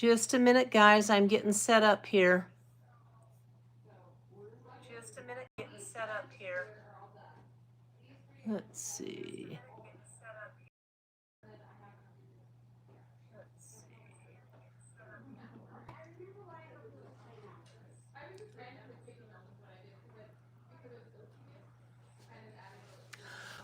Just a minute, guys. I'm getting set up here. Just a minute, getting set up here. Let's see.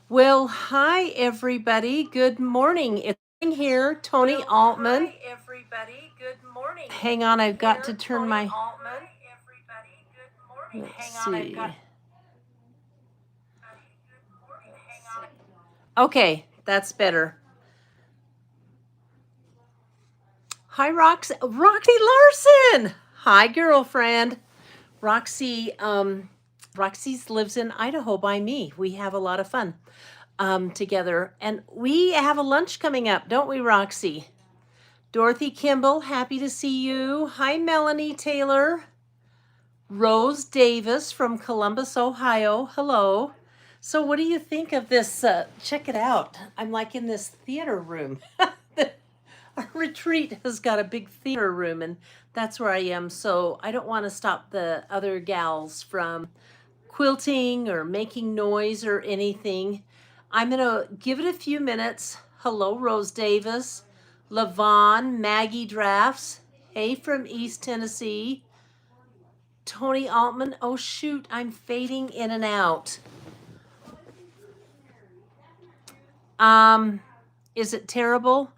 Well, hi, everybody. Good morning. It's here, Tony Altman. Hi, everybody. Good morning. Hang on, I've got to turn my... Altman. Everybody, good morning. Let's see. Okay, that's better. Hi, Roxy Larson. Hi, girlfriend. Roxy lives in Idaho by me. We have a lot of fun together. And we have a lunch coming up, don't we, Roxy? Dorothy Kimball, happy to see you. Hi, Melanie Taylor. Rose Davis from Columbus, Ohio. Hello. So what do you think of this? Check it out. I'm like in this theater room. Our retreat has got a big theater room, and that's where I am. So I don't want to stop the other gals from quilting or making noise or anything. I'm going to give it a few minutes. Hello, Rose Davis, Lavon, Maggie Drafts. Hey, from East Tennessee. Tony Altman. Oh, shoot, I'm fading in and out. Is it terrible?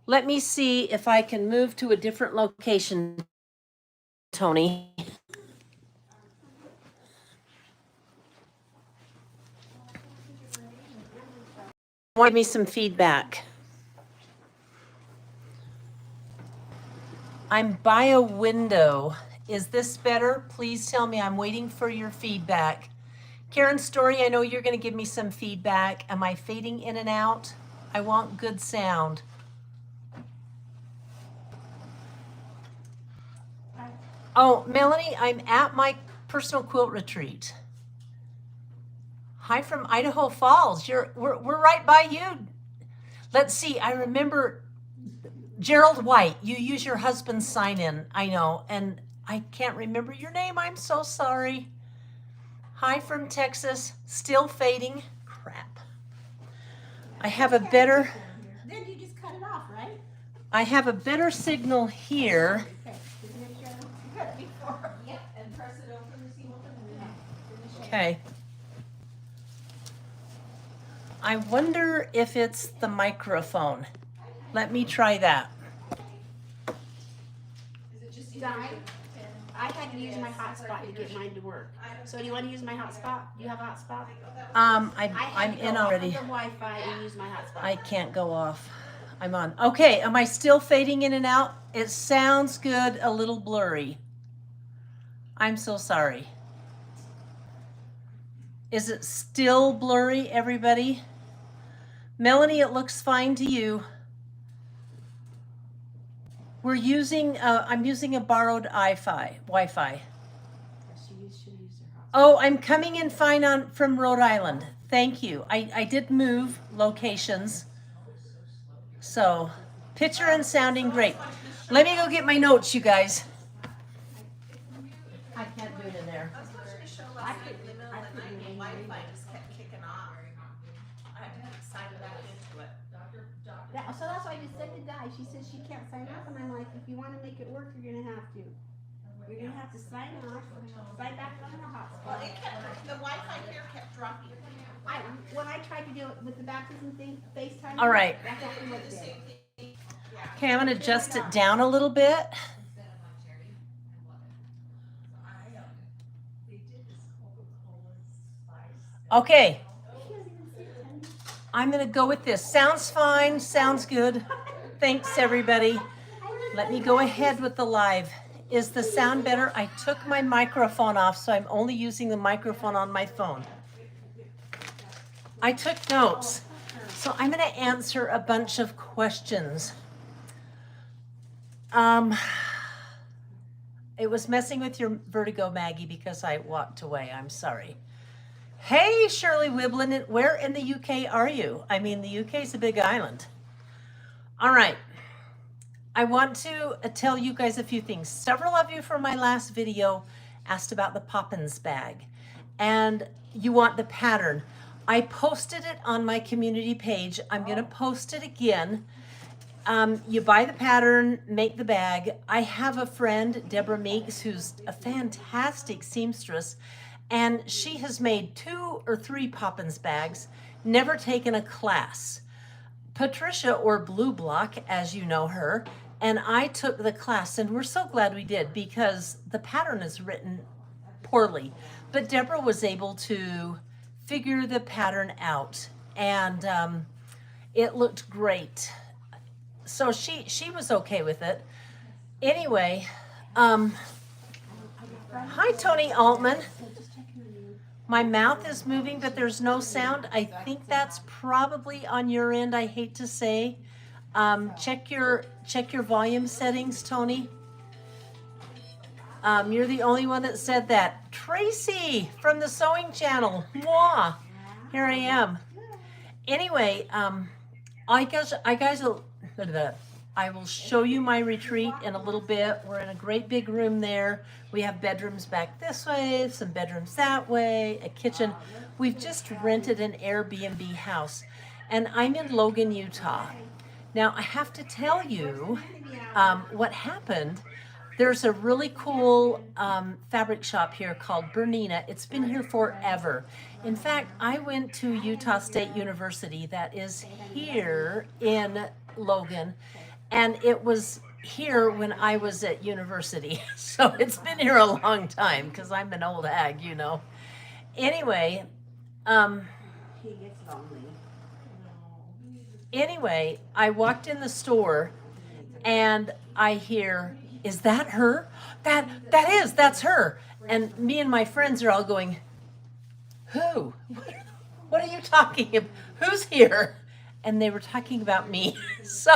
Let me see if I can move to a different location, Tony. Give me some feedback. I'm by a window. Is this better? Please tell me. I'm waiting for your feedback. Karen Story, I know you're going to give me some feedback. Am I fading in and out? I want good sound. Oh, Melanie, I'm at my personal quilt retreat. Hi from Idaho Falls. We're right by you. Let's see. I remember Gerald White. You use your husband's sign-in. I know, and I can't remember your name. I'm so sorry. Hi from Texas. Still fading. Crap. I have a better. Then you just cut it off, right? I have a better signal here. Okay. I wonder if it's the microphone. Let me try that. Is it just I had to use my hotspot to get mine to work. So do you want to use my hotspot? Do you have a hotspot? I'm in already. The Wi-Fi and use my hotspot. I can't go off. I'm on. Okay, am I still fading in and out? It sounds good, a little blurry. I'm so sorry. Is it still blurry, everybody? Melanie, it looks fine to you. We're using, I'm using a borrowed Wi-Fi. Oh, I'm coming in fine from Rhode Island. Thank you. I did move locations. So, picture and sounding great. Let me go get my notes, you guys. I can't do it in there. So that's why I just said to Di, she said she can't sign off, and I'm like, if you want to make it work, you're gonna have to. You're gonna have to sign off, sign back on the hotspot. Well, the Wi-Fi here kept dropping. When I tried to do it with the baptism thing, FaceTime. All right. That's actually what it did. Okay, I'm gonna adjust it down a little bit. Okay. I'm going to go with this. Sounds fine. Sounds good. Thanks, everybody. Let me go ahead with the live. Is the sound better? I took my microphone off, so I'm only using the microphone on my phone. I took notes, so I'm going to answer a bunch of questions. It was messing with your vertigo, Maggie, because I walked away. I'm sorry. Hey, Shirley Wiblin, where in the UK are you? I mean, the UK is a big island. All right. I want to tell you guys a few things. Several of you from my last video asked about the Poppins bag, and you want the pattern. I posted it on my community page. I'm going to post it again. You buy the pattern, make the bag. I have a friend, Deborah Meeks, who's a fantastic seamstress, and she has made 2 or 3 Poppins bags, never taken a class. Patricia, or Blue Block, as you know her, and I took the class, and we're so glad we did because the pattern is written poorly. But Deborah was able to figure the pattern out, and it looked great. So she was okay with it. Anyway, hi Tony Altman. My mouth is moving, but there's no sound. I think that's probably on your end, I hate to say. Check your volume settings, Tony. You're the only one that said that. Tracy from the Sewing Channel. Mwah. Here I am. Anyway, I will show you my retreat in a little bit. We're in a great big room there. We have bedrooms back this way, some bedrooms that way, a kitchen. We've just rented an Airbnb house, and I'm in Logan, Utah. Now, I have to tell you what happened. There's a really cool fabric shop here called Bernina. It's been here forever. In fact, I went to Utah State University, that is here in Logan, and it was here when I was at university. So it's been here a long time because I'm an old hag, you know. Anyway, He gets lonely. anyway, I walked in the store and I hear, is that her? That's her. And me and my friends are all going, who? What are you talking about? Who's here? And they were talking about me. So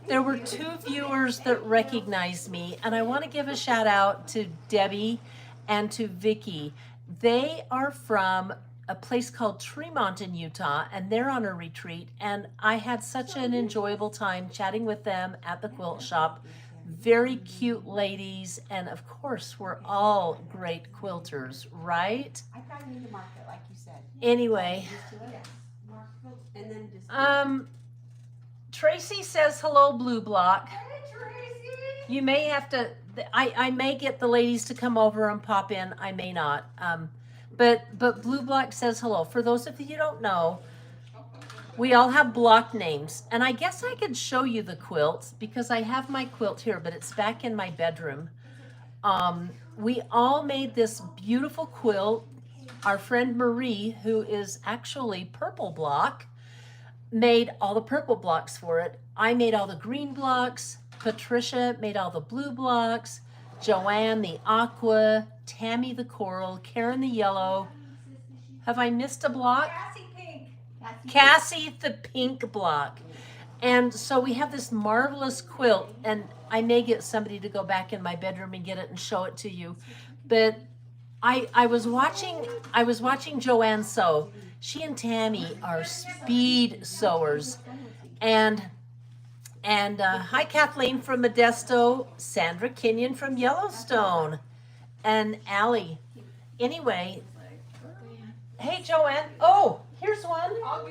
there were 2 viewers that recognized me, and I want to give a shout out to Debbie and to Vicky. They are from a place called Tremont in Utah, and they're on a retreat, and I had such an enjoyable time chatting with them at the quilt shop. Very cute ladies, and of course we're all great quilters, right? I probably need to mark it like you said. Anyway, And then just. Tracy says hello, Blue Block. Hey, Tracy. You may have to, I may get the ladies to come over and pop in, I may not. But Blue Block says hello. For those of you who don't know, we all have block names. And I guess I could show you the quilts because I have my quilt here, but it's back in my bedroom. We all made this beautiful quilt. Our friend Marie, who is actually Purple Block, made all the purple blocks for it. I made all the green blocks. Patricia made all the blue blocks. Joanne the aqua. Tammy the coral. Karen the yellow. Have I missed a block? Cassie Pink. Cassie the pink block. And so we have this marvelous quilt, and I may get somebody to go back in my bedroom and get it and show it to you. But I was watching Joanne sew. She and Tammy are speed sewers. And hi Kathleen from Modesto, Sandra Kenyon from Yellowstone, and Allie. Anyway, hey Joanne. Oh, here's one. I'll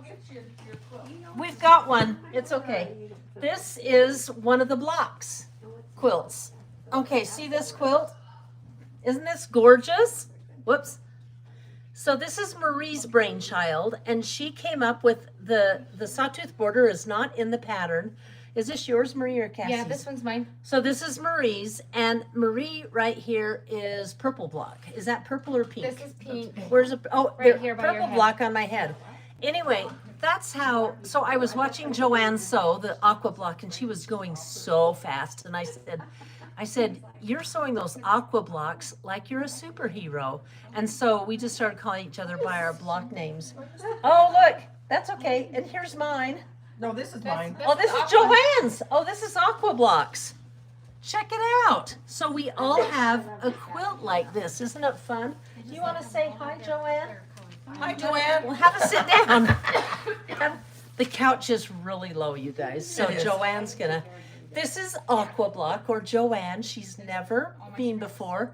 get you your quilt. We've got one. It's okay. This is one of the blocks quilts. Okay, see this quilt? Isn't this gorgeous? Whoops. So this is Marie's brainchild, and she came up with the sawtooth border is not in the pattern. Is this yours, Marie, or Cassie's? Yeah, this one's mine. So this is Marie's, and Marie right here is purple block. Is that purple or pink? This is pink. Where's a Right here by your purple head. block on my head? Anyway, that's how. So I was watching Joanne sew the aqua block, and she was going so fast, and I said, you're sewing those aqua blocks like you're a superhero. And so we just started calling each other by our block names. Oh, look, that's okay. And here's mine. No, this is mine. Oh, this is Joanne's. Oh, this is aqua blocks. Check it out. So we all have a quilt like this. Isn't it fun? Do you want to say hi, Joanne? Hi, Joanne. Well, have a sit down. The couch is really low, you guys. So It is. Joanne's gonna This is Aqua Block, or Joanne. She's never been before.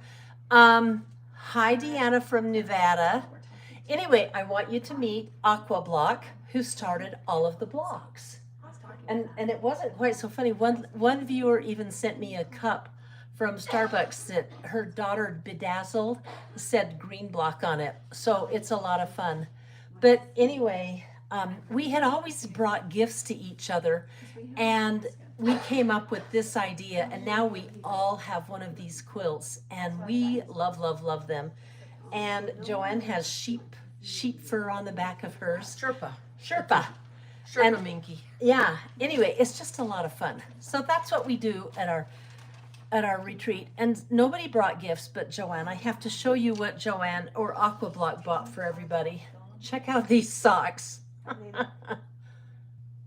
Hi, Deanna from Nevada. Anyway, I want you to meet Aqua Block, who started all of the blocks. And it wasn't quite so funny. One viewer even sent me a cup from Starbucks that her daughter bedazzled, said green block on it. So it's a lot of fun. But anyway, we had always brought gifts to each other, and we came up with this idea, and now we all have one of these quilts, and we love, love, love them. And Joanne has sheep fur on the back of hers. Sherpa. Sherpa. Sherpa minky. Yeah. Anyway, it's just a lot of fun. So that's what we do at our retreat. And nobody brought gifts but Joanne. I have to show you what Joanne or Aqua Block bought for everybody. Check out these socks.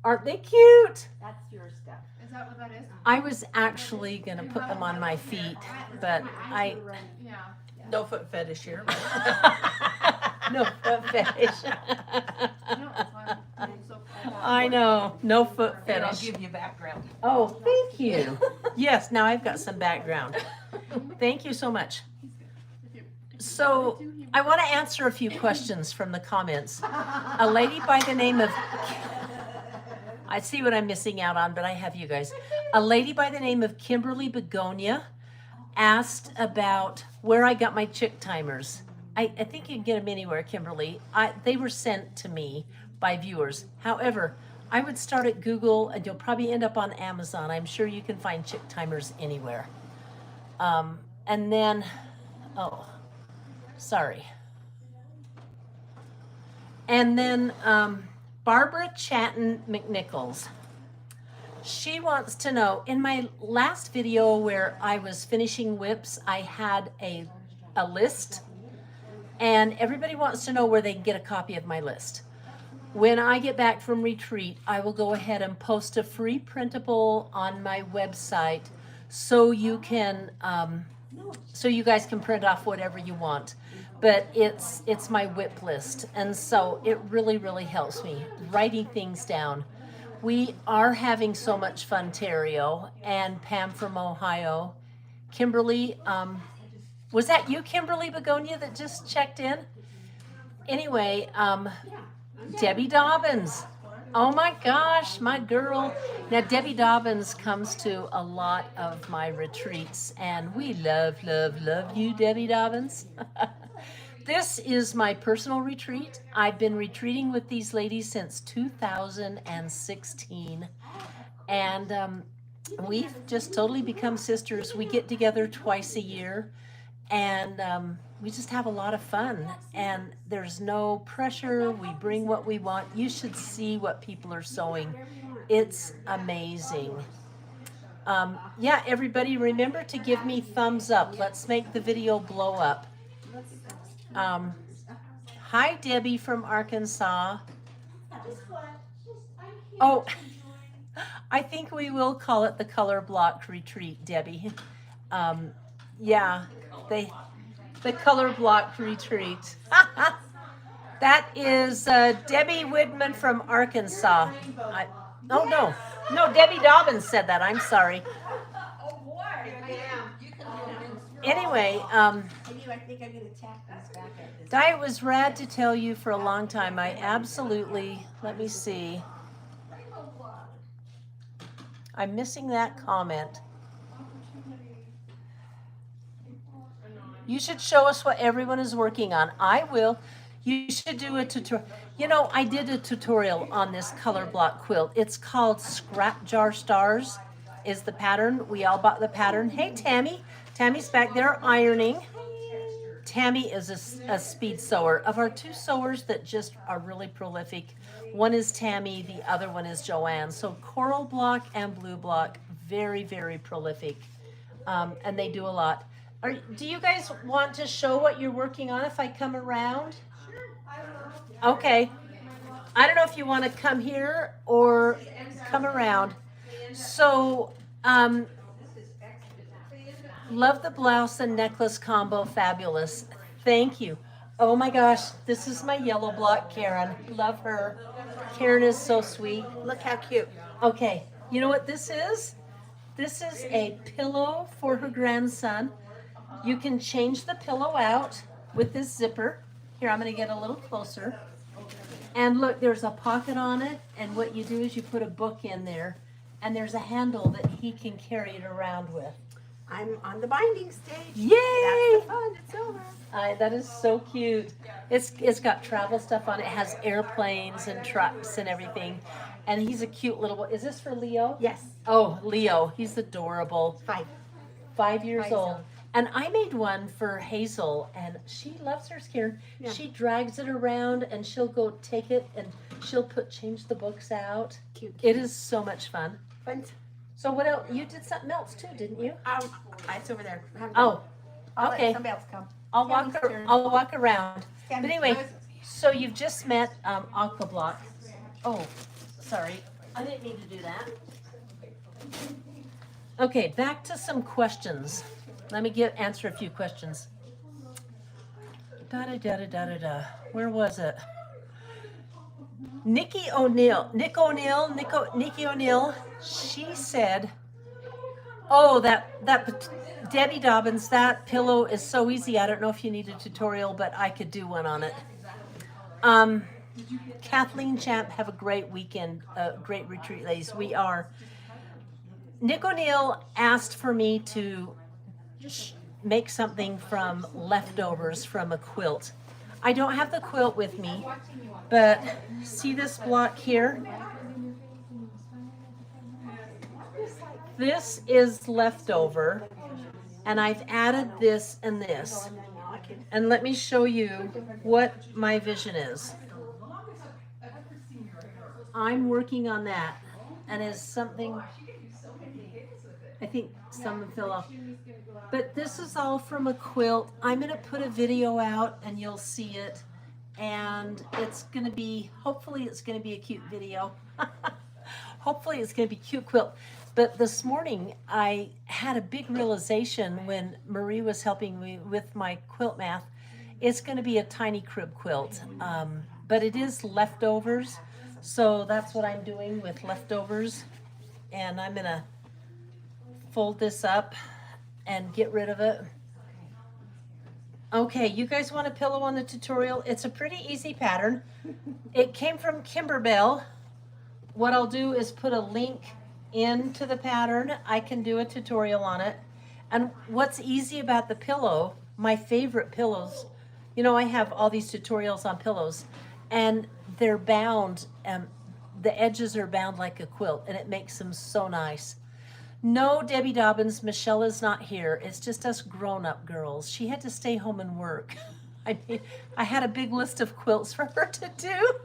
Aren't they cute? That's your stuff. Is that what that is? I was actually gonna put them on my feet, but I Yeah. No foot fetish here. no foot fetish. No, it's fine. I'm so I know, no foot And I'll fetish. give you background. Oh, thank you. Yes, now I've got some background. Thank you so much. So I want to answer a few questions from the comments. A lady by the name of, I see what I'm missing out on, but I have you guys. A lady by the name of Kimberly Begonia asked about where I got my chick timers. I think you can get them anywhere, Kimberly. They were sent to me by viewers. However, I would start at Google, and you'll probably end up on Amazon. I'm sure you can find chick timers anywhere. And then, oh, sorry. And then Barbara Chatton McNichols. She wants to know, in my last video where I was finishing WIPs, I had a list, and everybody wants to know where they can get a copy of my list. When I get back from retreat, I will go ahead and post a free printable on my website so you can, so you guys can print off whatever you want. But it's my WIP list, and so it really, really helps me writing things down. We are having so much fun, Terrio and Pam from Ohio. Kimberly, was that you, Kimberly Begonia, that just checked in? Anyway, Debbie Dobbins. Oh my gosh, my girl. Now, Debbie Dobbins comes to a lot of my retreats, and we love, love, love you, Debbie Dobbins. This is my personal retreat. I've been retreating with these ladies since 2016. And we've just totally become sisters. We get together twice a year, and we just have a lot of fun. And there's no pressure. We bring what we want. You should see what people are sewing. It's amazing. Yeah, everybody, remember to give me thumbs up. Let's make the video blow up. Hi, Debbie from Arkansas. Oh, I think we will call it the Color Block Retreat, Debbie. Yeah, the Color Block Retreat. That is Debbie Widman from Arkansas. No, Debbie Dobbins said that. I'm sorry. Oh boy, Anyway, I think I'm gonna tack these back at this. Diet was rad to tell you for a long time. I absolutely, let me see. I'm missing that comment. You should show us what everyone is working on. I will. You should do a tutorial. You know, I did a tutorial on this color block quilt. It's called Scrap Jar Stars is the pattern. We all bought the pattern. Hey, Tammy. Tammy's back there ironing. Tammy is a speed sewer. Of our two sewers that just are really prolific, one is Tammy, the other one is Joanne. So coral block and blue block, very, very prolific. And they do a lot. Do you guys want to show what you're working on if I come around? Okay. I don't know if you want to come here or come around. So, love the blouse and necklace combo, fabulous. Thank you. Oh my gosh, this is my yellow block, Karen. Love her. Karen is so sweet. Look how cute. Okay, you know what this is? This is a pillow for her grandson. You can change the pillow out with this zipper. Here, I'm going to get a little closer. And look, there's a pocket on it, and what you do is you put a book in there, and there's a handle that he can carry it around with. I'm on the binding stage. Yay! That's the fun. It's over. That is so cute. It's got travel stuff on it. It has airplanes and trucks and everything. And he's a cute little boy. Is this for Leo? Yes. Oh, Leo. He's adorable. 5. 5 years 5 old. And I made one for Hazel, and she loves her scared. Yeah. She drags it around, and she'll go take it, and she'll change the books out. Cute. It is so much fun. Fun. So what else? You did something else too, didn't you? It's over there. Oh, I'll okay. let somebody else come. I'll Tammy's turn. walk around. But Tammy's anyway, turn. so you've just met Aqua Block. Oh, sorry. I didn't mean to do that. Okay, back to some questions. Let me answer a few questions. Where was it? Nikki O'Neill. She said, "Oh, that Debbie Dobbins, that pillow is so easy. I don't know if you need a tutorial, but I could do one on it." Kathleen Champ, have a great weekend, great retreat, ladies. We are. Nick O'Neill asked for me to make something from leftovers from a quilt. I don't have the quilt with me, but see this block here? This is leftover, and I've added this and this. And let me show you what my vision is. I'm working on that, and it's something, I think some fell off. But this is all from a quilt. I'm going to put a video out, and you'll see it. And it's going to be, hopefully it's going to be a cute video. Hopefully it's going to be a cute quilt. But this morning, I had a big realization when Marie was helping me with my quilt math. It's going to be a tiny crib quilt. But it is leftovers. So that's what I'm doing with leftovers. And I'm going to fold this up and get rid of it. Okay, you guys want a pillow on the tutorial? It's a pretty easy pattern. It came from Kimberbell. What I'll do is put a link into the pattern. I can do a tutorial on it. And what's easy about the pillow, my favorite pillows, you know, I have all these tutorials on pillows, and they're bound, the edges are bound like a quilt, and it makes them so nice. No, Debbie Dobbins, Michelle is not here. It's just us grown-up girls. She had to stay home and work. I mean, I had a big list of quilts for her to do.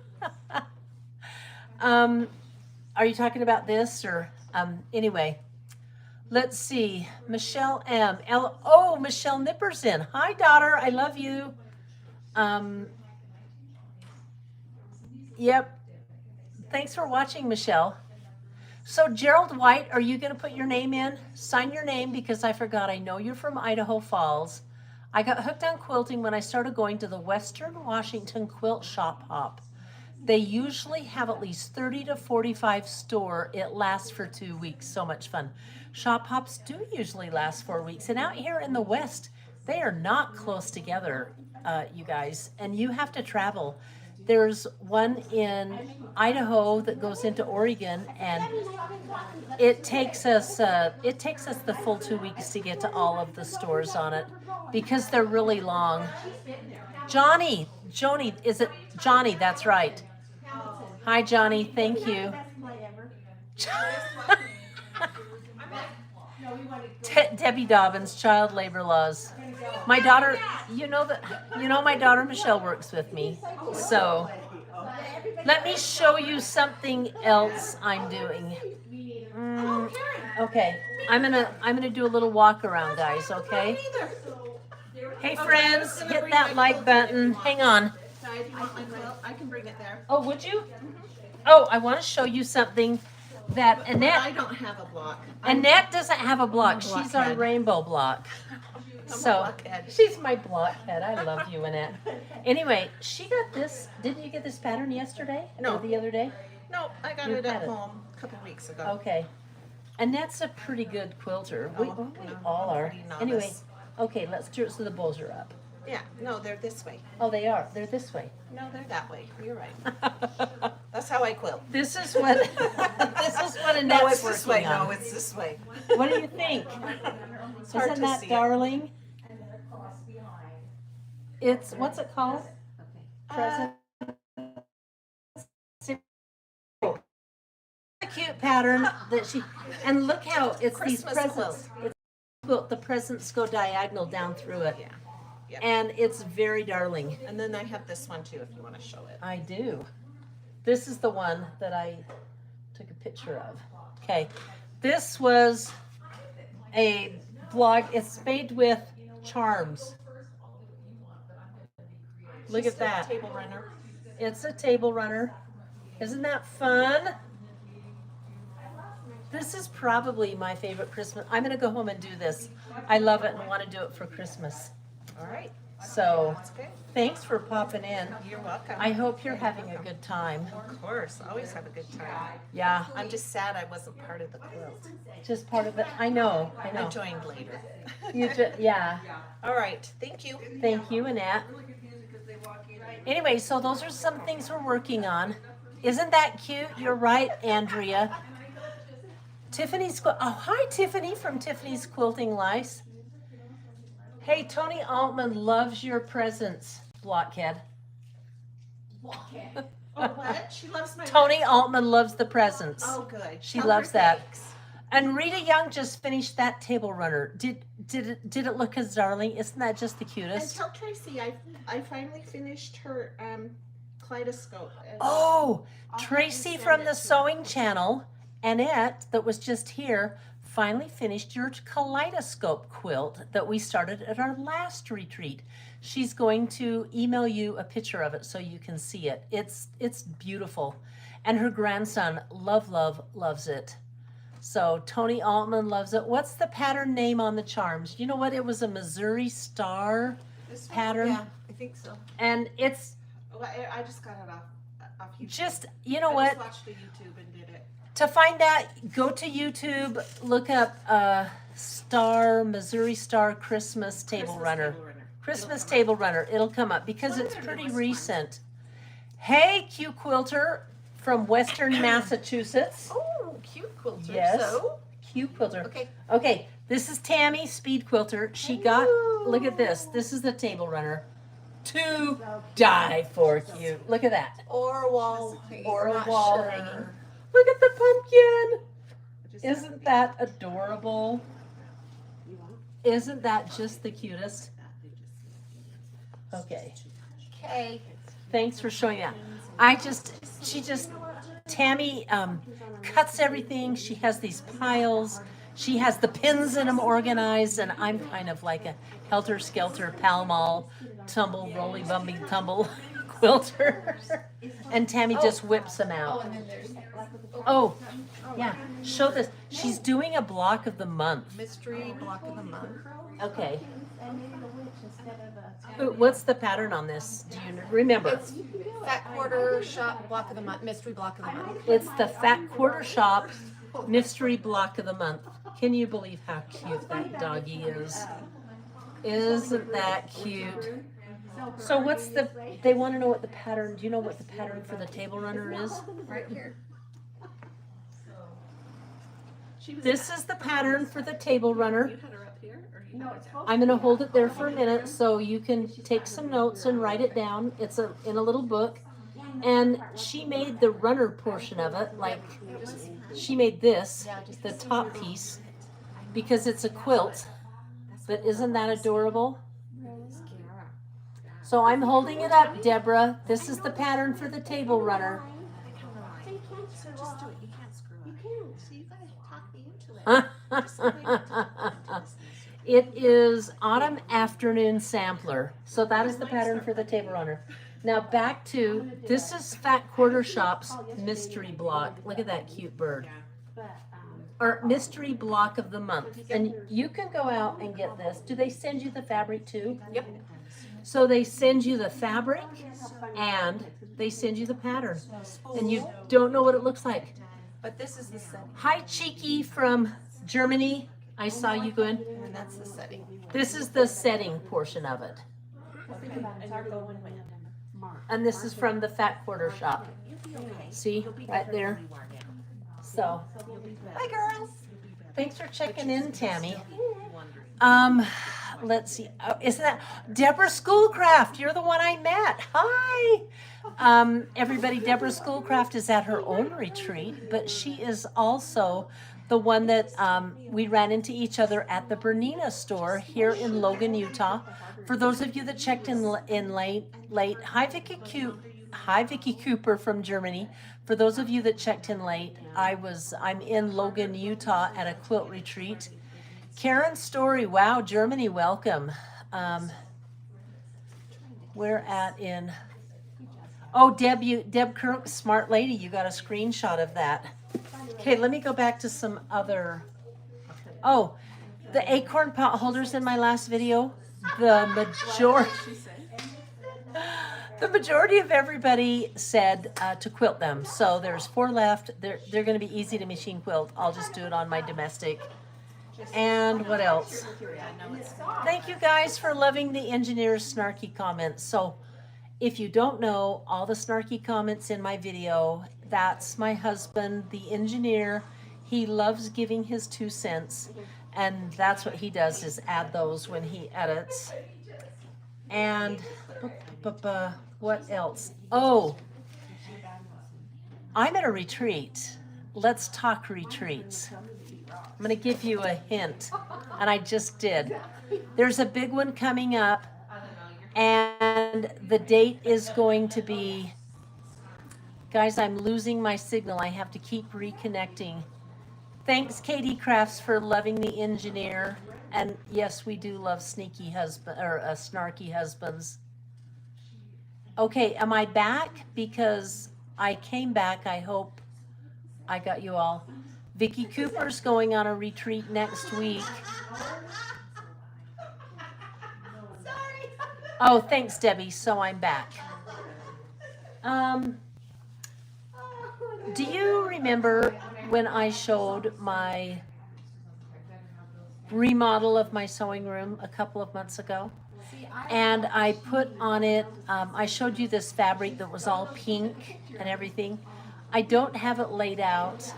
Are you talking about this or anyway? Let's see. Michelle M. Oh, Michelle Nipperson. Hi, daughter. I love you. Yep. Thanks for watching, Michelle. So Gerald White, are you going to put your name in? Sign your name because I forgot. I know you're from Idaho Falls. I got hooked on quilting when I started going to the Western Washington Quilt Shop Hop. They usually have at least 30 to 45 store. It lasts for 2 weeks. So much fun. Shop hops do usually last 4 weeks. And out here in the West, they are not close together, you guys. And you have to travel. There's one in Idaho that goes into Oregon, and it takes us the full 2 weeks to get to all of the stores on it because they're really long. Joni, is it Johnny? That's right. Hi, Johnny. Thank you. Debbie Dobbins, child labor laws. My daughter, you know my daughter Michelle works with me. So let me show you something else I'm doing. Okay, I'm gonna do a little walk around, guys. Okay. Hey friends, hit that like button. Hang on. Sorry, if you want my quilt, I can bring it there. Oh, would you? Oh, I want to show you something that I Annette. don't have a block. Annette doesn't have a block. I'm a She's our blockhead. rainbow block. So blockhead. she's my blockhead. I love you, Annette. Anyway, she got this. Didn't you get this pattern yesterday? No. Or the other day? No, I got You it had at it. home a couple weeks ago. Okay. Annette's a pretty good quilter. We No, all are. pretty novice. Anyway, okay, let's do it so the bows are up. Yeah, no, they're this way. Oh, they are. They're this way. No, they're that way. You're right. That's how I quilt. This is what this is what Annette's No, it's this way. working on. No, it's this way. What do you think? It's hard Isn't to that see it. darling? It's what's it called? Present. A cute pattern that she and look how it's these Christmas presents. It's quilt. The presents go diagonal down through it, Yeah. Yep. and it's very darling. And then I have this one too, if you want to show it. I do. This is the one that I took a picture of. Okay, this was a blog. It's made with charms. Look Just at that. a table runner. It's a table runner. Isn't that fun? This is probably my favorite Christmas. I'm going to go home and do this. I love it and want to do it for Christmas. All right. So That's good. thanks for popping in. You're welcome. I hope you're having a good time. Of course. Always have a good time. Yeah, I'm just sad I wasn't part of the quilt. just part of it. I know. I joined later. Yeah. All right. Thank you. Thank you, Annette. Anyway, so those are some things we're working on. Isn't that cute? You're right, Andrea. Tiffany's, oh, hi, Tiffany from Tiffany's Quilting Lice. Hey, Tony Altman loves your presents, Blockhead. Oh, what? She loves my. Tony Altman loves the presents. Oh, good. She Tell her loves that. thanks. And Rita Young just finished that table runner. Did it look as darling? Isn't that just the And cutest? tell Tracy I finally finished her kaleidoscope. And Oh, I'll have you Tracy send from it the to me. sewing channel, Annette, that was just here, finally finished your kaleidoscope quilt that we started at our last retreat. She's going to email you a picture of it so you can see it. It's beautiful. And her grandson, loves it. So Tony Altman loves it. What's the pattern name on the charms? You know what? It was a Missouri Star This one? pattern. Yeah, I think so. And it's Oh, I just got it off YouTube. just, you know I what? just watched the YouTube and did it. To find that, go to YouTube, look up Missouri Star Christmas Table Runner. Christmas Table Runner. It'll come up because it's pretty recent. Hey, Q Quilter from Western Massachusetts. Oh, cute quilter. Yes. So, Q Quilter. okay. Okay, this is Tammy, Speed Quilter. She got, look at this. This is the Table Runner. To die for cute. Look at that. Or a wall. Or a not wall sure. hanging. Look at the pumpkin. Isn't that adorable? Isn't that just the cutest? Okay. Okay. Thanks for showing that. Tammy cuts everything. She has these piles. She has the pins in them organized, and I'm kind of like a helter-skelter, pall-mall, tumble, roly-bumby, tumble quilter. And Tammy just whips them out. Oh, yeah. Show this. She's doing a block of the month. Mystery block of the month. Okay. And maybe the witch instead of a. What's the pattern on this? Do you remember? It's Fat Quarter Shop Block of the Month, Mystery Block of the Month. It's the Fat Quarter Shop Mystery Block of the Month. Can you believe how cute that doggy is? Isn't that cute? So what's they want to know what the pattern, do you know what the pattern for the table runner is? Right here. This is the pattern for the table runner. You had her up here? Or you No, it's supposed I'm going to hold it there for a minute so you can take some notes and write it down. It's in a little book. And she made the runner portion of it, like she made this, the top piece, because it's a quilt. But isn't that adorable? So I'm holding it up, Deborah. This is the pattern for the table runner. So you can't screw Just do up. it. You can't screw You up. can't. So you gotta talk me into it. It is Autumn Afternoon Sampler. So that is the pattern for the table runner. Now back to, this is Fat Quarter Shop's mystery block. Look at that cute bird. But, Or mystery block of the month. And you can go out and get this. Do they send you the fabric too? Yep. So they send you the fabric and they send you the pattern. And you don't know what it looks like. But this is the setting, Hi, Cheeky from Germany. I saw you go in. and that's the setting. This is the setting portion of it. And this is from the Fat Quarter Shop. See, right there. So, Hi, girls. thanks for checking in, Tammy. Let's see. Oh, isn't that Deborah Schoolcraft? You're the one I met. Hi. Everybody, Deborah Schoolcraft is at her own retreat, but she is also the one that we ran into each other at the Bernina store here in Logan, Utah. For those of you that checked in late, hi Vicky Cooper from Germany. For those of you that checked in late, I'm in Logan, Utah at a quilt retreat. Karen Story, wow, Germany, welcome. We're in. Oh, Deb Kirk, smart lady, you got a screenshot of that. Okay, let me go back to some other. Oh, the Acorn Potholders in my last video. The majority of everybody said to quilt them. So there's 4 left. They're going to be easy to machine quilt. I'll just do it on my domestic. And what else? Thank you guys for loving the engineer's snarky comments. So if you don't know, all the snarky comments in my video, that's my husband, the engineer. He loves giving his 2 cents. And that's what he does, is add those when he edits. And what else? Oh, I'm at a retreat. Let's talk retreats. I'm going to give you a hint, and I just did. There's a big one coming up, and the date is going to be, guys, I'm losing my signal. I have to keep reconnecting. Thanks, Katie Crafts, for loving the engineer. And yes, we do love sneaky snarky husbands. Okay, am I back? Because I came back. I hope I got you all. Vicky Cooper's going on a retreat next week. Sorry. Oh, thanks, Debbie. So I'm back. Do you remember when I showed my remodel of my sewing room a couple of months ago? And I put on it, I showed you this fabric that was all pink and everything. I don't have it laid out,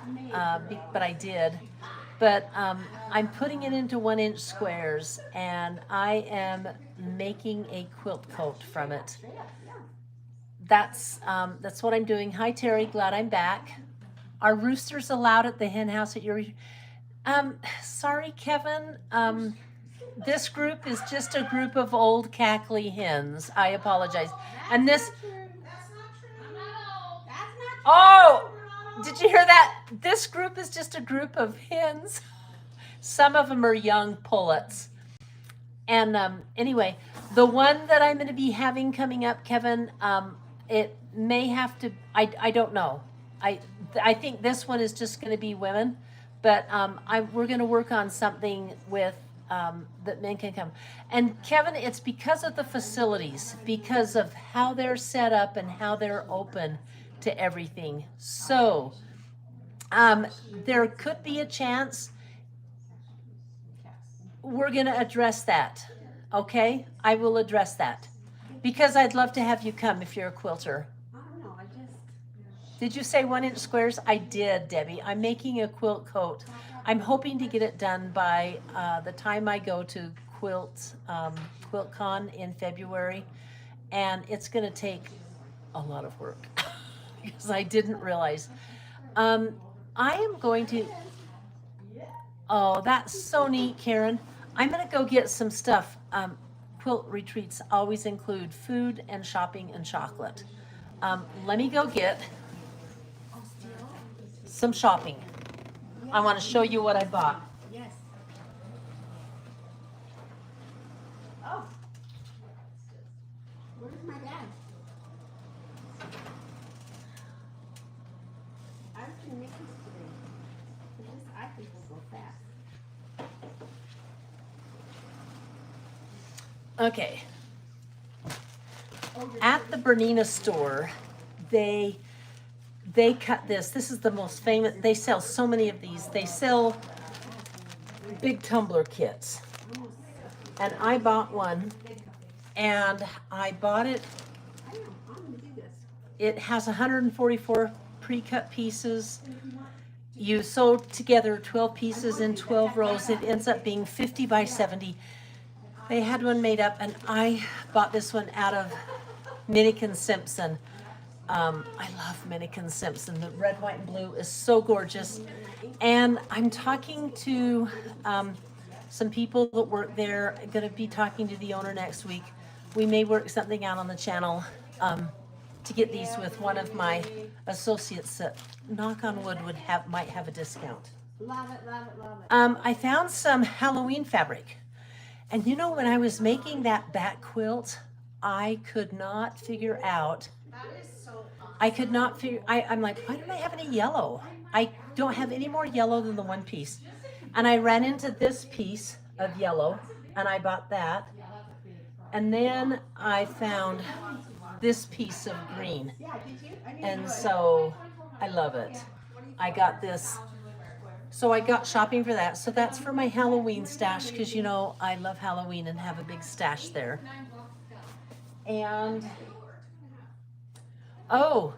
but I did. But I'm putting it into 1-inch squares, and I am making a quilt coat from it. That's what I'm doing. Hi, Terry. Glad I'm back. Are roosters allowed at the hen house at your? Sorry, Kevin. This group is just a group of old cackly hens. I apologize. And this. That's not true. Oh, did you hear that? This group is just a group of hens. Some of them are young pullets. And anyway, the one that I'm going to be having coming up, Kevin, it may have to. I don't know. I think this one is just going to be women, but we're going to work on something with that men can come. And Kevin, it's because of the facilities, because of how they're set up and how they're open to everything. So there could be a chance. We're going to address that. Okay, I will address that because I'd love to have you come if you're a quilter. I don't know. Did you say 1-inch squares? I did, Debbie. I'm making a quilt coat. I'm hoping to get it done by the time I go to QuiltCon in February. And it's going to take a lot of work because I didn't realize. I am going to... Oh, that's so neat, Karen. I'm going to go get some stuff. Quilt retreats always include food and shopping and chocolate. Let me go get some shopping. I want to show you what I bought. Yes. Oh. Where's my dad? I was gonna make this today. But this I think will go fast. Okay. At the Bernina store, they cut this. This is the most famous. They sell so many of these. They sell big tumbler kits. And I bought one, and I bought it. It has 144 pre-cut pieces. You sew together 12 pieces in 12 rows. It ends up being 50 by 70. They had one made up, and I bought this one out of Minikin Simpson. I love Minikin Simpson. The red, white, and blue is so gorgeous. And I'm talking to some people that work there. I'm going to be talking to the owner next week. We may work something out on the channel to get these with one of my associates that, knock on wood, might have a discount. Love it, love it, love it. I found some Halloween fabric. And you know, when I was making that back quilt, I could not figure out. I'm like, why don't I have any yellow? I don't have any more yellow than the one piece. And I ran into this piece of yellow, and I bought that. And then I found this piece of green. And so I love it. I got this. So I got shopping for that. So that's for my Halloween stash, because you know I love Halloween and have a big stash there. And oh,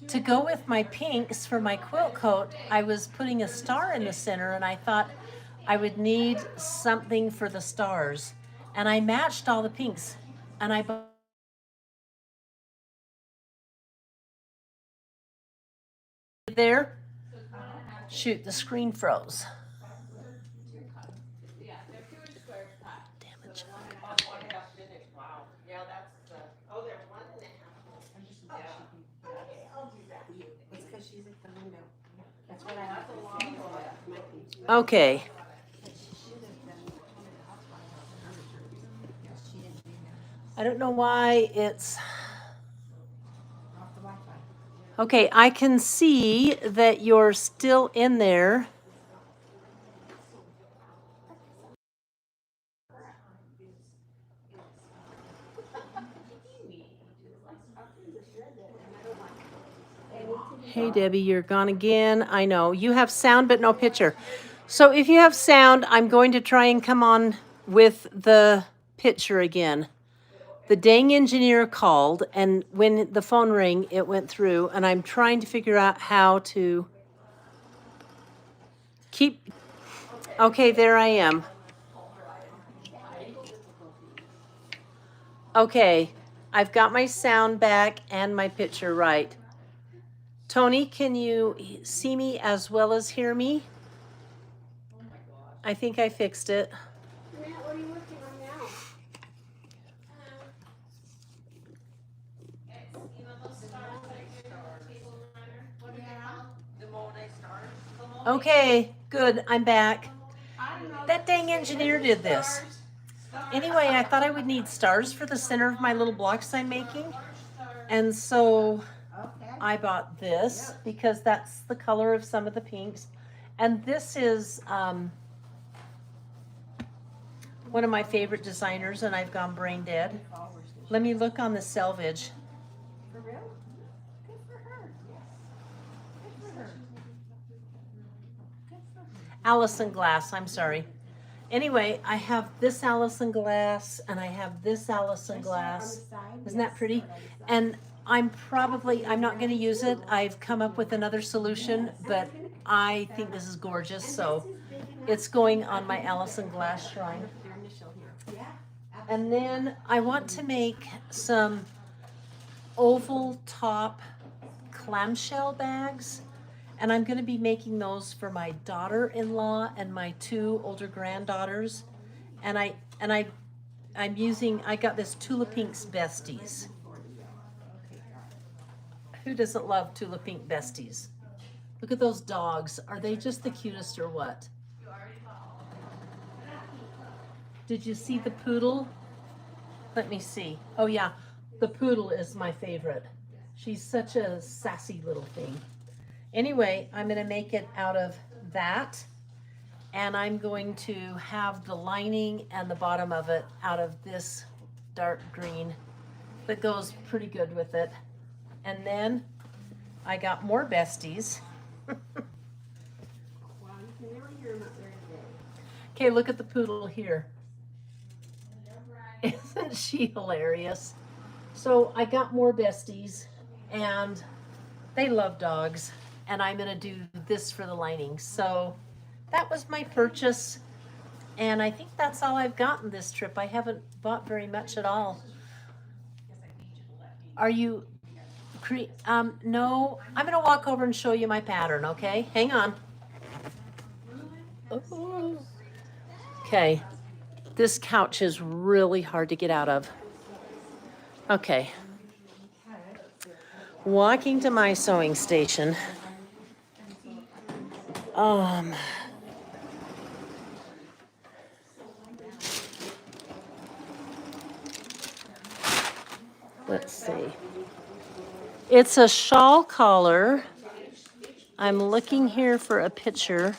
to go with my pinks for my quilt coat, I was putting a star in the center, and I thought I would need something for the stars. And I matched all the pinks, and I bought there. Shoot, the screen froze. Damn it. It's because she's at the window. That's what I have to see. Okay. I don't know why it's... Okay, I can see that you're still in there. Hey, Debbie, you're gone again. I know. You have sound but no picture. So if you have sound, I'm going to try and come on with the picture again. The dang engineer called, and when the phone rang, it went through, and I'm trying to figure out how to keep... Okay, there I am. Okay, I've got my sound back and my picture right. Tony, can you see me as well as hear me? I think I fixed it. Matt, what are you working on now? Okay, good, I'm back. That dang engineer did this. Anyway, I thought I would need stars for the center of my little blocks I'm making. And so I bought this because that's the color of some of the pinks. And this is one of my favorite designers, and I've gone brain dead. Let me look on the selvage. For real? Good for her. Good for her. Good for her. Allison Glass, I'm sorry. Anyway, I have this Allison Glass, and I have this Allison Glass. Isn't that pretty? And I'm not going to use it. I've come up with another solution, but I think this is gorgeous, so it's going on my Allison Glass shrine. And then I want to make some oval top clamshell bags, and I'm going to be making those for my daughter-in-law and my 2 older granddaughters. And I got this Tula Pink's Besties. Who doesn't love Tula Pink Besties? Look at those dogs. Are they just the cutest or what? Did you see the poodle? Let me see. Oh yeah, the poodle is my favorite. She's such a sassy little thing. Anyway, I'm going to make it out of that, and I'm going to have the lining and the bottom of it out of this dark green that goes pretty good with it. And then I got more besties. Well, you can really hear them up there today. Okay, look at the poodle here. Isn't she hilarious? So I got more besties, and they love dogs, and I'm gonna do this for the lining. So that was my purchase, and I think that's all I've gotten this trip. I haven't bought very much at all. Are you, no, I'm gonna walk over and show you my pattern, okay? Hang on. Oh. Okay, this couch is really hard to get out of. Okay. Walking to my sewing station. Let's see. It's a shawl collar. I'm looking here for a picture.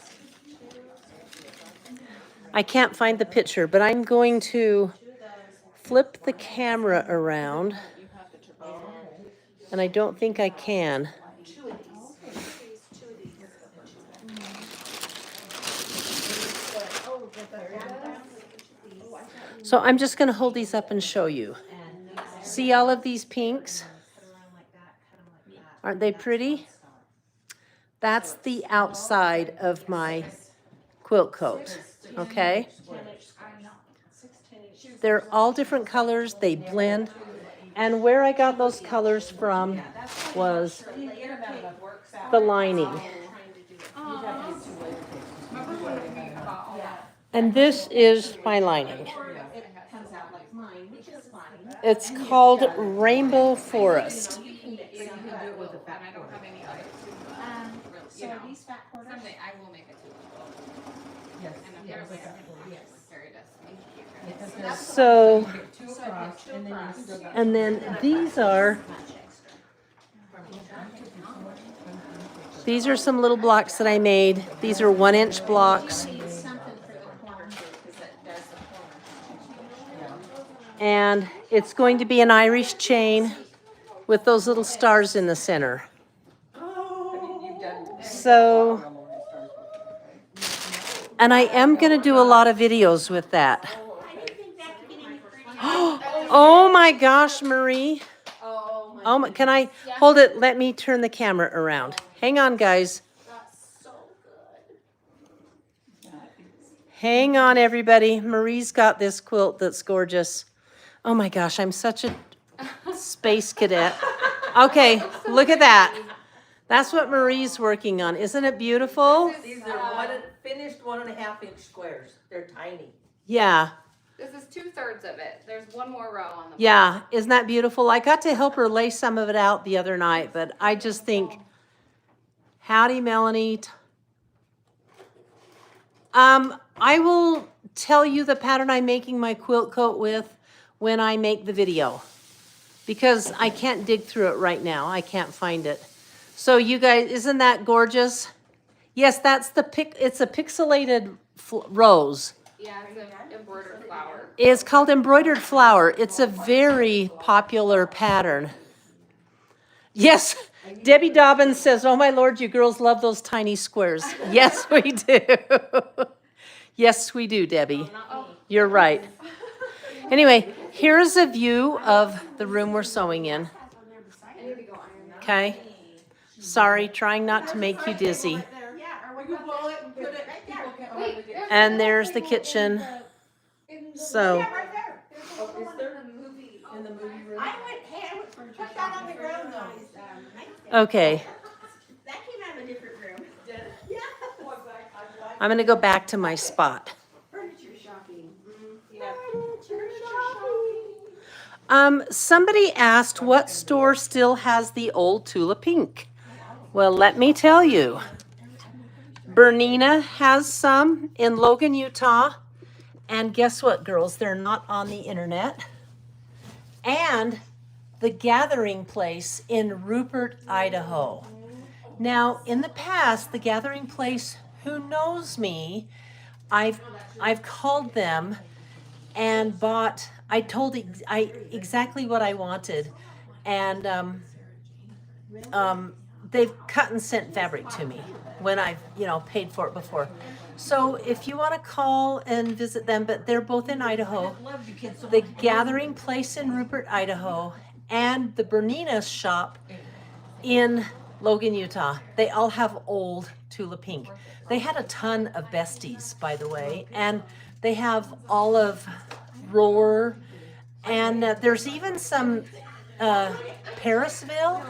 I can't find the picture, but I'm going to flip the camera around. And I don't think I can. So I'm just going to hold these up and show you. See all of these pinks? Aren't they pretty? That's the outside of my quilt coat, okay? They're all different colors, they blend. And where I got those colors from was the lining. And this is my lining. It's called Rainbow Forest. So are these fat quarters? Someday I will make it to Yes. So, and then these are some little blocks that I made. These are 1-inch blocks. And it's going to be an Irish chain with those little stars in the center. So, and I am going to do a lot of videos with that. Oh my gosh, Marie. Oh my, can I hold it? Let me turn the camera around. Hang on, guys. Hang on, everybody. Marie's got this quilt that's gorgeous. Oh my gosh, I'm such a space cadet. Okay, look at that. That's what Marie's working on. Isn't it beautiful? These are finished 1.5-inch squares. They're tiny. Yeah. This is 2/3 of it. There's one more row on the Yeah, isn't that beautiful? I got to help her lay some of it out the other night, but I just think, howdy, Melanie. I will tell you the pattern I'm making my quilt coat with when I make the video, because I can't dig through it right now. I can't find it. So you guys, isn't that gorgeous? Yes, that's it's a pixelated rose. Yeah, it's an embroidered flower. It's called embroidered flower. It's a very popular pattern. Yes, Debbie Dobbins says, oh my Lord, you girls love those tiny squares. Yes, we do. Yes, we do, Debbie. You're right. Anyway, here's a view of the room we're sewing in. Okay? Sorry, trying not to make you dizzy. And there's the kitchen. So, okay. That came out of a different room. Yeah. I'm going to go back to my spot. Furniture shopping. Somebody asked what store still has the old Tula Pink. Well, let me tell you. Bernina has some in Logan, Utah. And guess what, girls? They're not on the internet. And the Gathering Place in Rupert, Idaho. Now, in the past, the Gathering Place, who knows me, I've called them and bought, I told exactly what I wanted, and they've cut and sent fabric to me when I've, paid for it before. So if you want to call and visit them, but they're both in Idaho, the Gathering Place in Rupert, Idaho, and the Bernina shop in Logan, Utah. They all have old Tula Pink. They had a ton of besties, by the way, and they have olive roar, and there's even some Parisville.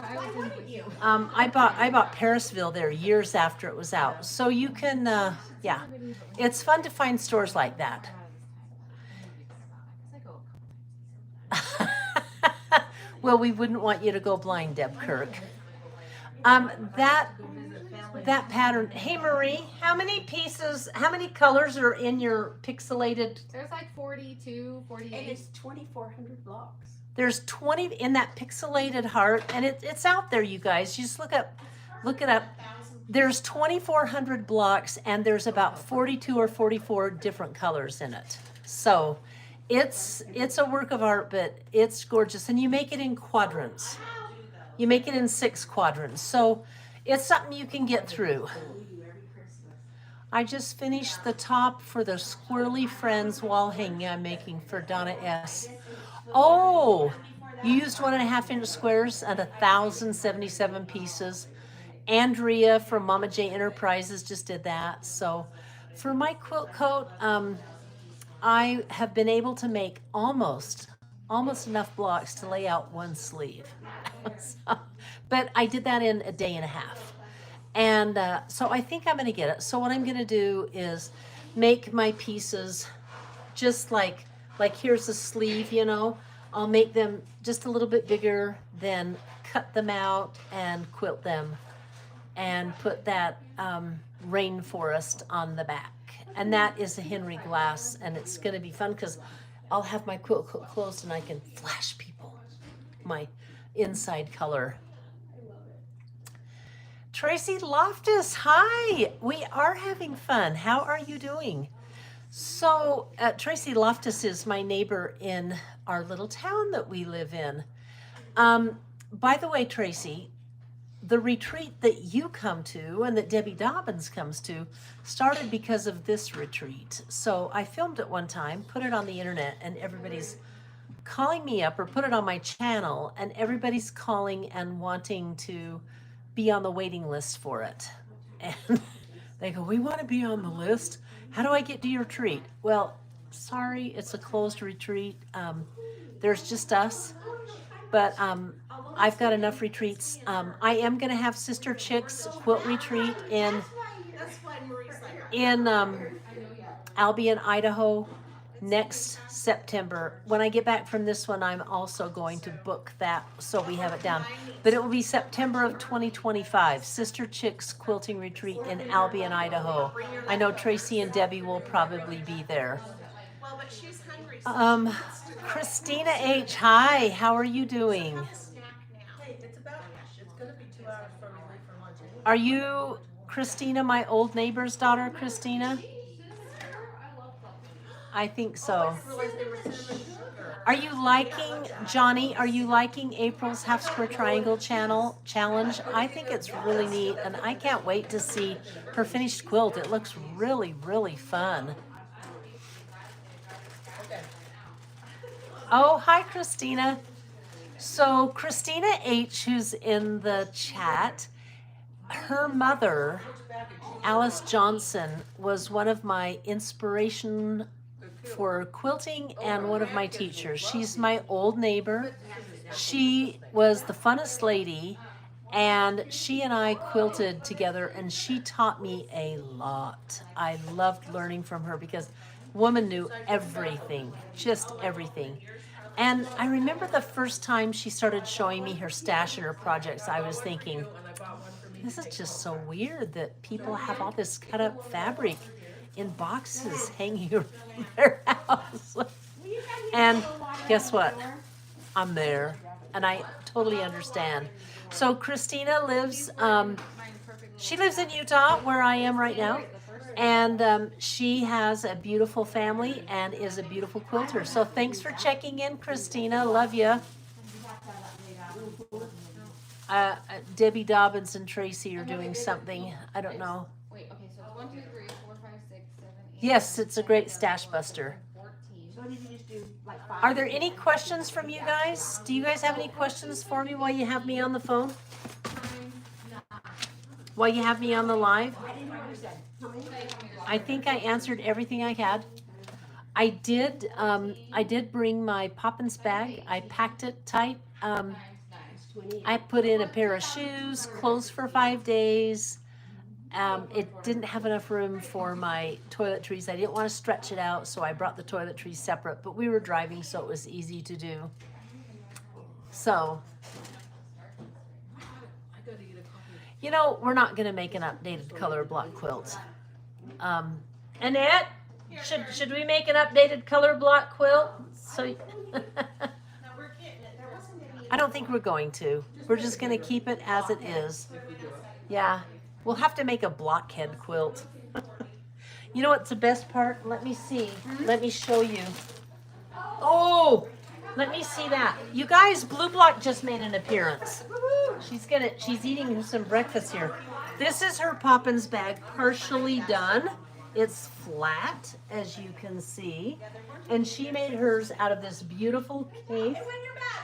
I bought Parisville there years after it was out. So you can, it's fun to find stores like that. Well, we wouldn't want you to go blind, Deb Kirk. That pattern. Hey, Marie, how many colors are in your pixelated? There's like 42, 48. And it's 2,400 blocks. There's 20 in that pixelated heart, and it's out there, you guys. You just look it up. There's 2,400 blocks, and there's about 42 or 44 different colors in it. So it's a work of art, but it's gorgeous. And you make it in quadrants. You make it in 6 quadrants. So it's something you can get through. I just finished the top for the Squirrely Friends wall hanging I'm making for Donna S. Oh, you used 1.5-inch squares and 1,077 pieces. Andrea from Mama J Enterprises just did that. So for my quilt coat, I have been able to make almost enough blocks to lay out one sleeve. But I did that in a day and a half. And so I think I'm going to get it. So what I'm going to do is make my pieces just like here's a sleeve, I'll make them just a little bit bigger, then cut them out and quilt them and put that rainforest on the back. And that is a Henry glass, and it's going to be fun because I'll have my quilt closed and I can flash people my inside color. Tracy Loftus, hi. We are having fun. How are you doing? So Tracy Loftus is my neighbor in our little town that we live in. By the way, Tracy, the retreat that you come to and that Debbie Dobbins comes to started because of this retreat. So I filmed it one time, put it on the internet, and everybody's calling me up, or put it on my channel, and everybody's calling and wanting to be on the waiting list for it. And they go, we want to be on the list. How do I get to your retreat? Well, sorry, it's a closed retreat. There's just us. But I've got enough retreats. I am going to have Sister Chick's quilt retreat in Albion, Idaho next September. When I get back from this one, I'm also going to book that so we have it down. But it will be September of 2025, Sister Chick's quilting retreat in Albion, Idaho. I know Tracy and Debbie will probably be there. Well, but she's hungry. Christina H, hi, how are you doing? Hey, it's gonna be 2 hours before we leave for lunch. Are you Christina, my old neighbor's daughter, Christina? I think so. Are you liking, Johnny, are you liking April's Half Square Triangle challenge? I think it's really neat, and I can't wait to see her finished quilt. It looks really, really fun. Oh, hi, Christina. So Christina H, who's in the chat, her mother, Alice Johnson, was one of my inspiration for quilting and one of my teachers. She's my old neighbor. She was the funnest lady, and she and I quilted together, and she taught me a lot. I loved learning from her because woman knew everything, just everything. And I remember the first time she started showing me her stash and her projects, I was thinking, this is just so weird that people have all this cut up fabric in boxes hanging around their house. And guess what? I'm there, and I totally understand. So Christina lives, she lives in Utah, where I am right now. And she has a beautiful family and is a beautiful quilter. So thanks for checking in, Christina. Love you. Debbie Dobbins and Tracy are I know we doing did it. something. I don't know. Wait, okay, so it's 1, 2, 3, 4, 5, 6, 7, 8. Yes, 9, it's a 10, great 11, stash 12, buster. 14. So did you just do like 5? Are there any questions from you guys? Do you guys have any questions for me while you have me on the phone? While you have me on the live? I didn't hear what you said. How many? I think I answered everything I had. I did bring my Poppins bag. I packed it tight. It's 28. I put in a pair of shoes, clothes for 5 days. It didn't have enough room for my toiletries. I didn't want to stretch it out, so I brought the toiletries separate, but we were driving, so it was easy to do. So, you know, we're not going to make an updated color block quilt. Annette, should we make an updated color block quilt? So, I don't think we're going to. We're just going to keep it as it is. Yeah. We'll have to make a blockhead quilt. You know what's the best part? Let me see. Let me show you. Oh, let me see that. You guys, Blue Block just made an appearance. She's eating some breakfast here. This is her Poppins bag, partially done. It's flat, as you can see. And she made hers out of this beautiful cake.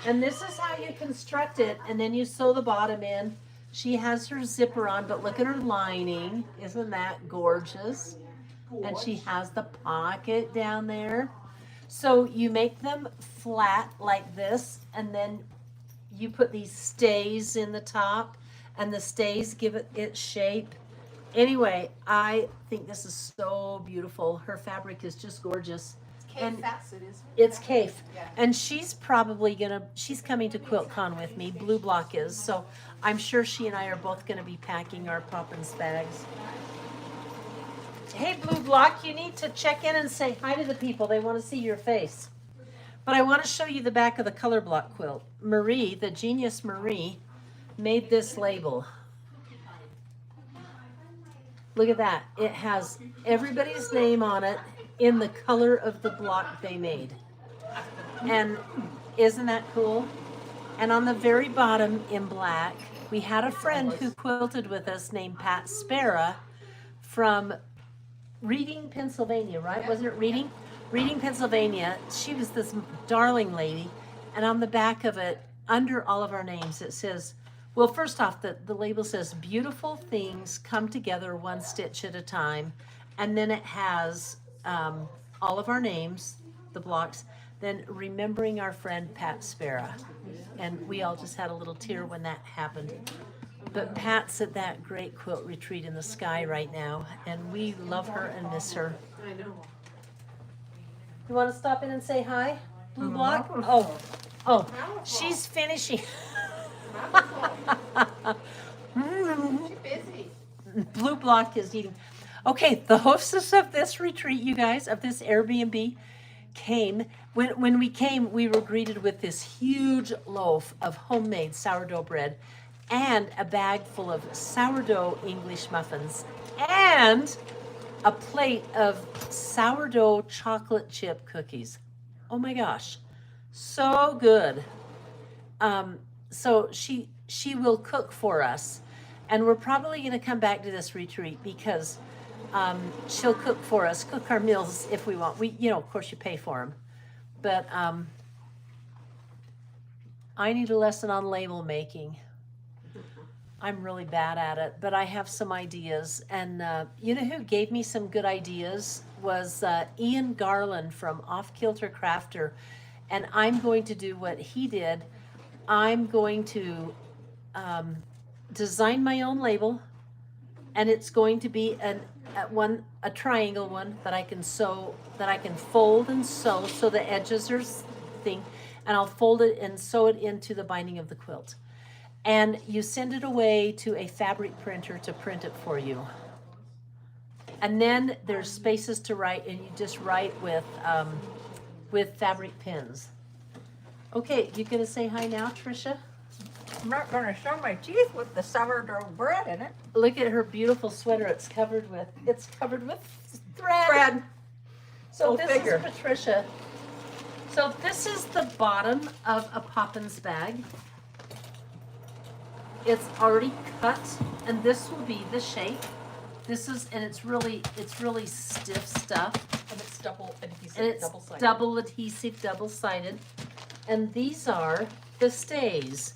And this is how you construct it. And then you sew the bottom in. She has her zipper on, but look at her lining. Isn't that gorgeous? And she has the pocket down there. So you make them flat like this, and then you put these stays in the top, and the stays give it its shape. Anyway, I think this is so beautiful. Her fabric is just gorgeous. And it's Kafe. And she's probably she's coming to QuiltCon with me. Blue Block is. So I'm sure she and I are both gonna be packing our Poppins bags. Hey, Blue Block, you need to check in and say hi to the people. They want to see your face. But I want to show you the back of the color block quilt. Marie, the genius Marie, made this label. Look at that. It has everybody's name on it in the color of the block they made. And isn't that cool? And on the very bottom in black, we had a friend who quilted with us named Pat Spera from Reading, Pennsylvania, right? Wasn't it Reading? Reading, Pennsylvania. She was this darling lady. And on the back of it, under all of our names, it says, well, first off, the label says, beautiful things come together one stitch at a time. And then it has all of our names, the blocks, then remembering our friend Pat Spera. And we all just had a little tear when that happened. But Pat's at that great quilt retreat in the sky right now, and we love her and miss her. I know. You want to stop in and say hi, Blue Block? Oh, she's finishing. She's busy. Blue Block is eating. Okay, the hostess of this retreat, you guys, of this Airbnb, came. When we came, we were greeted with this huge loaf of homemade sourdough bread and a bag full of sourdough English muffins and a plate of sourdough chocolate chip cookies. Oh my gosh, so good. So she will cook for us, and we're probably going to come back to this retreat because she'll cook for us, cook our meals if we want. We, of course, you pay for them, but I need a lesson on label making. I'm really bad at it, but I have some ideas. And you know who gave me some good ideas was Ian Garland from Off Kilter Crafter. And I'm going to do what he did. I'm going to design my own label, and it's going to be a triangle one that I can sew, that I can fold and sew so the edges are thing, and I'll fold it and sew it into the binding of the quilt. And you send it away to a fabric printer to print it for you. And then there's spaces to write, and you just write with fabric pins. Okay, you gonna say hi now, Tricia? I'm not going to show my teeth with the sourdough bread in it. Look at her beautiful sweater. It's covered with thread. So this is Patricia. So this is the bottom of a Poppins bag. it's already cut, and this will be the shape. And it's really stiff stuff. And it's double adhesive, And it's double-sided. double adhesive, double-sided. And these are the stays.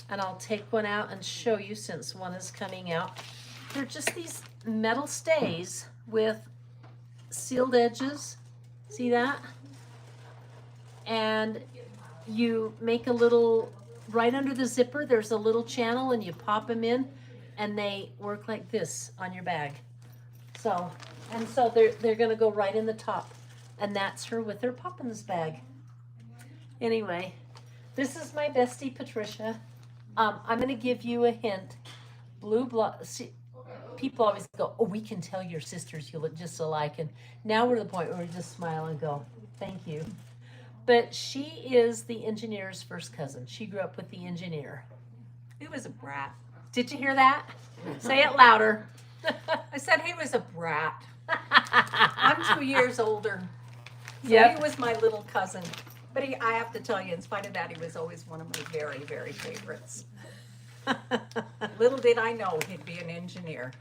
And I'll take one out and show you since one is coming out. They're just these metal stays with sealed edges. See that? And you make a little, right under the zipper, there's a little channel, and you pop them in, and they work like this on your bag. So they're gonna go right in the top. And that's her with her Poppins bag. Anyway, this is my bestie Patricia. I'm gonna give you a hint. Blue block. See, people always go, "Oh, we can tell your sisters you look just alike." And now we're at the point where we just smile and go, "Thank you." But she is the engineer's first cousin. She grew up with the engineer. He was a brat. Did you hear that? Say it louder. I said he was a brat. I'm 2 years older. So Yep. he was my little cousin. But I have to tell you, in spite of that, he was always one of my very, very favorites. Little did I know he'd be an engineer.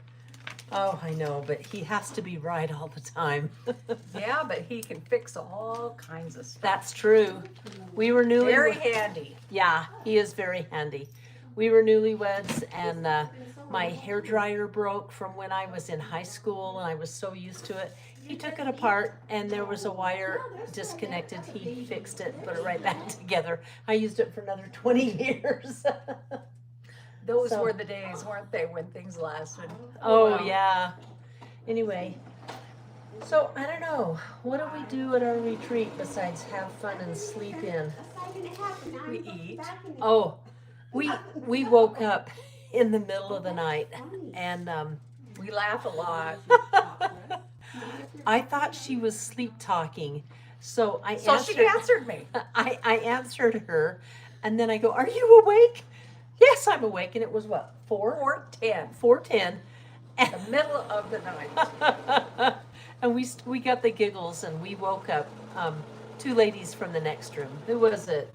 Oh, I know, but he has to be right all the time. Yeah, but he can fix all kinds of stuff. That's true. We were Very newlyweds. handy. Yeah, he is very handy. We were newlyweds, and my hair dryer broke from when I was in high school, and I was so used to it. He took it apart, and there was a wire disconnected. He fixed it, put it right back together. I used it for another 20 years. Those So- were the days, weren't they, when things lasted? Oh, Wow. yeah. Anyway, so I don't know. What do we do at our retreat besides have fun and sleep in? We eat. Oh, we woke up in the middle of the night, and We laugh a lot. I thought she was sleep talking, so I So answered. she answered me. I answered her, and then I go, "Are you awake?" "Yes, I'm awake." And it was what, 4:10, 4:10, the middle of the night. and we got the giggles, and we woke up two ladies from the next room. Who was it?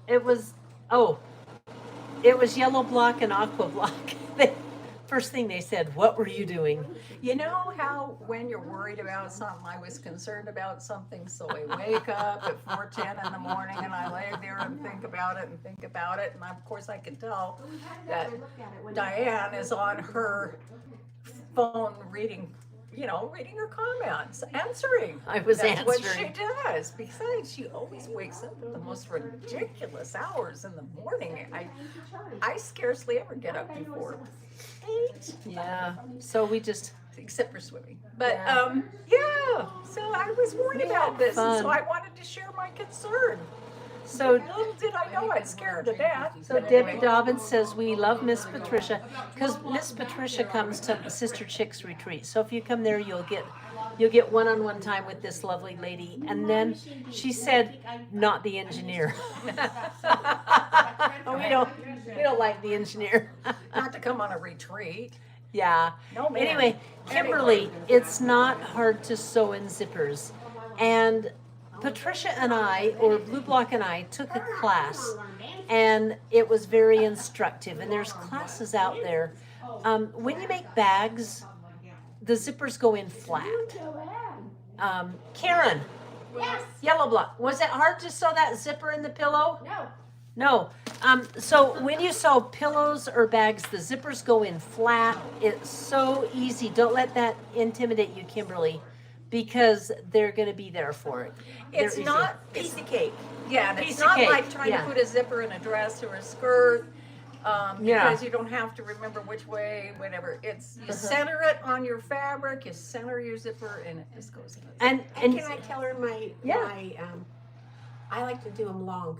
It was Yellow Block and Aqua Block. First thing they said, "What were you doing?" You know how when you're worried about something, I was concerned about something, so I wake up at 4:10 in the morning and I lay there and think about it. And of course I could tell that Diane is on her phone reading her comments, answering. I was That's what she answering. does. Besides, she always wakes up at the most ridiculous hours in the morning. I scarcely ever get up before 8. Yeah. So we just Except for swimming. But Yeah. yeah, so I was worried about this, and so fun. I wanted to share my concern. so Little did I know I'd scare her to death. So But Debbie anyway. Dobbins says we love Miss Patricia because Miss Patricia comes to Sister Chicks retreat. So if you come there, you'll get one-on-one time with this lovely lady. And then she said, "Not the engineer." we don't like the engineer. Not to come on a retreat. Yeah. No, man. Anyway, Kimberly, it's not hard to sew in zippers, and Patricia and I, or Blue Block and I, took a class, and it was very instructive. And there's classes out there. When you make bags, the zippers go in flat. Karen, Yes. Yellow Block, was it hard to sew that zipper in the pillow? No. No. So when you sew pillows or bags, the zippers go in flat. It's so easy. Don't let that intimidate you, Kimberly, because they're going to be there for it. It's They're not easy. piece of cake. Yeah, and Piece it's of not cake, like trying yeah. to put a zipper in a dress or a skirt. Yeah. Because you don't have to remember which way, whatever. It's you center it on your fabric, you center your zipper, and it just goes in. And And can I tell her Yeah. I like to do them long,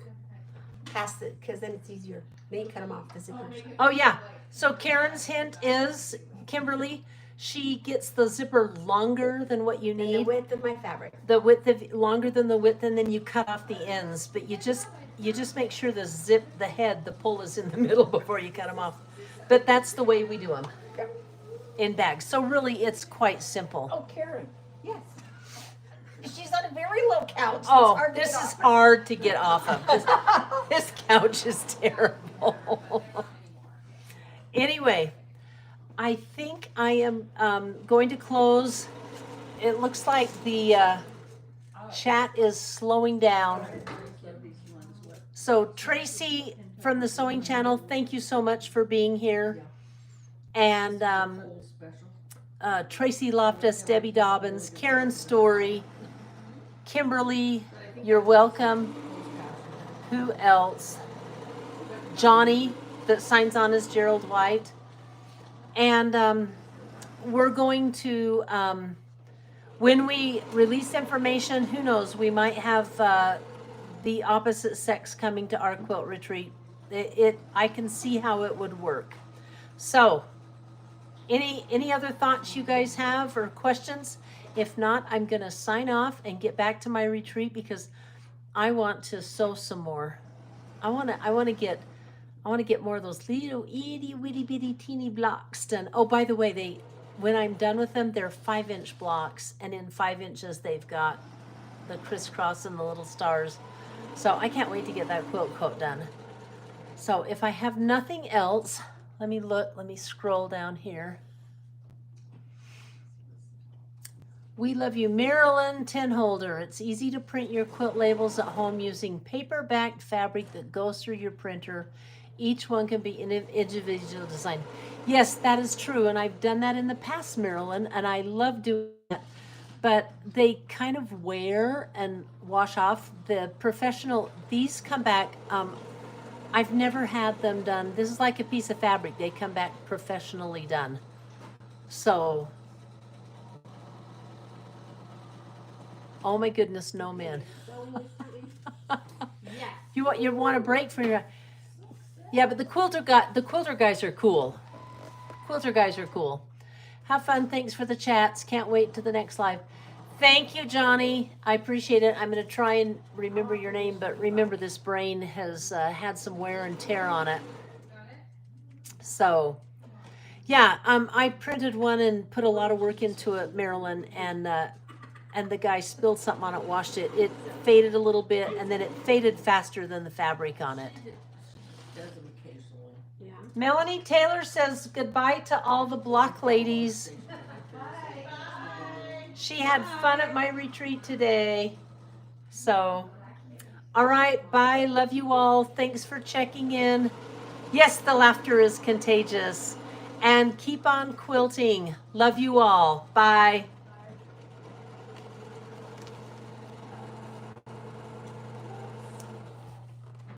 past it, because then it's easier. Then you cut them off the zippers. oh yeah. So Karen's hint is, Kimberly, she gets the zipper longer than what you And the need. width of my fabric. The width of longer than the width, and then you cut off the ends. But you just make sure the pull is in the middle before you cut them off. But that's the way we do them in bags. So really, it's quite simple. Oh, Karen. Yes. She's on a very low couch. It's Oh, hard to this get is off. hard to get off of. This couch is terrible. Anyway, I think I am going to close. It looks like the chat is slowing down. So Tracy from the Sewing Channel, thank you so much for being here. And Tracy Loftus, Debbie Dobbins, Karen Story, Kimberly, you're welcome. Who else? Johnny, that signs on as Gerald White. And we're going to, when we release information, who knows, we might have the opposite sex coming to our quilt retreat. I can see how it would work. So, any other thoughts you guys have or questions? If not, I'm gonna sign off and get back to my retreat because I want to sew some more. I wanna get more of those little itty witty bitty teeny blocks done. Oh, by the way, when I'm done with them, they're 5-inch blocks, and in 5 inches they've got the crisscross and the little stars. So I can't wait to get that quilt coat done. So if I have nothing else, let me scroll down here. We love you, Marilyn Tenholder. It's easy to print your quilt labels at home using paper-backed fabric that goes through your printer. Each one can be individual design. Yes, that is true, and I've done that in the past, Marilyn, and I love doing that. But they kind of wear and wash off. The professional, these come back, I've never had them done. This is like a piece of fabric. They come back professionally done. So, oh my goodness, no men. You want a break from your, yeah, but the quilter guys are cool. Quilter guys are cool. Have fun. Thanks for the chats. Can't wait to the next live. Thank you, Johnny. I appreciate it. I'm going to try and remember your name, but remember this brain has had some wear and tear on it. So, yeah, I printed one and put a lot of work into it, Marilyn, and the guy spilled something on it, washed it. It faded a little bit, and then it faded faster than the fabric on it. Yeah. Melanie Taylor says goodbye to all the block ladies. She had fun at my retreat today. So, all right, bye. Love you all. Thanks for checking in. Yes, the laughter is contagious. And keep on quilting. Love you all. Bye.